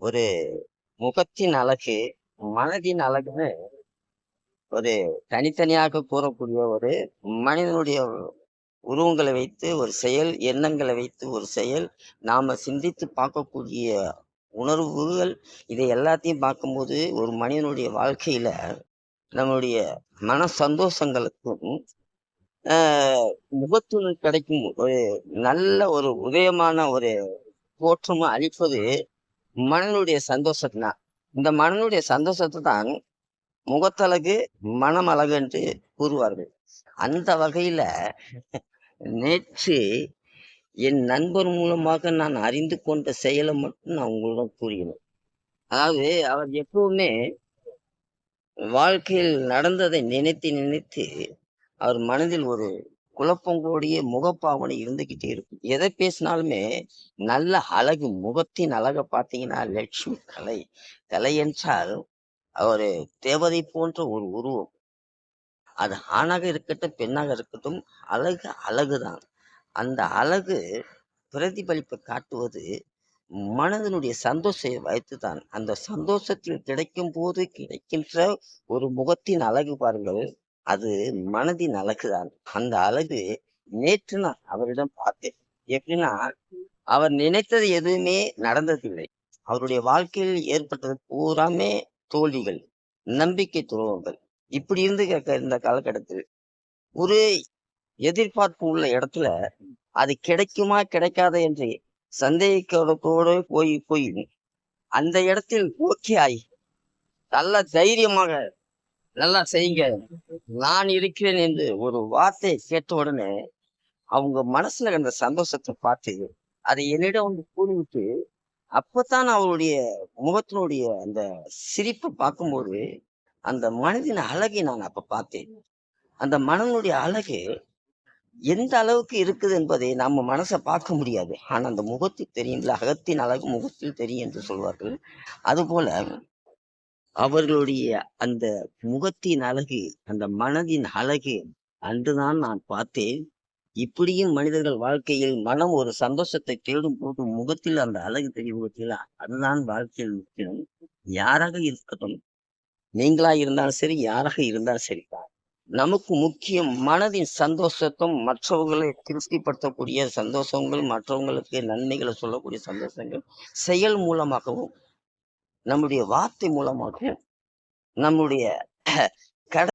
ஒரு முகத்தின் அழகு, மனதின் அழகுன்னு ஒரு தனித்தனியாக கூறக்கூடிய ஒரு மனிதனுடைய உருவங்களை வைத்து ஒரு செயல், எண்ணங்களை வைத்து ஒரு செயல், நாம சிந்தித்து பார்க்கக்கூடிய உணர்வுகள், இதை எல்லாத்தையும் பார்க்கும்போது ஒரு மனிதனுடைய வாழ்க்கையில நம்மளுடைய மன சந்தோஷங்களுக்கும் முகத்தில் கிடைக்கும் ஒரு நல்ல ஒரு உதயமான ஒரு தோற்றமும் அளிப்பது மனனுடைய சந்தோஷம் தான். இந்த மனனுடைய சந்தோஷத்தை தான் முகத்தழகு மனம் அழகு என்று கூறுவார்கள். அந்த வகையில நேற்று என் நண்பர் மூலமாக நான் அறிந்து கொண்ட செயலை மட்டும் நான் உங்களிடம் கூறுகிறேன். அதாவது அவர் எப்பவுமே வாழ்க்கையில் நடந்ததை நினைத்து நினைத்து அவர் மனதில் ஒரு குழப்பங்கூடிய முகப்பாவனை இருந்துகிட்டே இருக்கும். எதை பேசினாலுமே நல்ல அழகு, முகத்தின் அழகை பார்த்தீங்கன்னா லட்சுமி கலை. கலை என்றால் ஒரு தேவதை போன்ற ஒரு உருவம். அது ஆணாக இருக்கட்டும், பெண்ணாக இருக்கட்டும், அழகு அழகுதான். அந்த அழகு பிரதிபலிப்பை காட்டுவது மனதனுடைய சந்தோஷத்தை வைத்துதான். அந்த சந்தோஷத்தில் கிடைக்கும் போது கிடைக்கின்ற ஒரு முகத்தின் அழகு பாருங்கள், அது மனதின் அழகுதான். அந்த அழகு நேற்று நான் அவரிடம் பார்த்தேன். எப்படின்னா, அவர் நினைத்தது எதுவுமே நடந்ததில்லை. அவருடைய வாழ்க்கையில் ஏற்பட்டது பூராமே தோல்விகள், நம்பிக்கை துரோகங்கள். இப்படி இருந்து இந்த காலகட்டத்தில் ஒரு எதிர்பார்ப்பு உள்ள இடத்துல அது கிடைக்குமா கிடைக்காத என்று சந்தேகத்தோடு போய் போய் அந்த இடத்தில் ஓகே ஆகி நல்ல தைரியமாக நல்லா செய்யுங்க, நான் இருக்கிறேன் என்று ஒரு வார்த்தையை கேட்ட உடனே அவங்க மனசுல அந்த சந்தோஷத்தை பார்த்து அதை என்னிடம் வந்து கூறிவிட்டு, அப்பத்தான் அவருடைய முகத்தினுடைய அந்த சிரிப்பை பார்க்கும்போது அந்த மனதின் அழகை நான் அப்ப பார்த்தேன். அந்த மனனுடைய அழகு எந்த அளவுக்கு இருக்குது என்பதை நம்ம மனசை பார்க்க முடியாது. ஆனா அந்த முகத்தில் தெரியும்ல, அகத்தின் அழகு முகத்தில் தெரியும் என்று சொல்வார்கள். அதுபோல அவர்களுடைய அந்த முகத்தின் அழகு, அந்த மனதின் அழகு அன்றுதான் நான் பார்த்தேன். இப்படியும் மனிதர்கள் வாழ்க்கையில் மனம் ஒரு சந்தோஷத்தை தேடும் போது முகத்தில் அந்த அழகு தெரியும். அதுதான் வாழ்க்கையில் முக்கியம். யாராக இருக்கட்டும், நீங்களா இருந்தாலும் சரி, யாராக இருந்தாலும் சரி, நமக்கு முக்கியம் மனதின் சந்தோஷத்தும், மற்றவர்களை திருப்திப்படுத்தக்கூடிய சந்தோஷங்கள், மற்றவங்களுக்கு நன்மைகளை சொல்லக்கூடிய சந்தோஷங்கள் செயல் மூலமாகவும், நம்முடைய வார்த்தை மூலமாகவும், நம்முடைய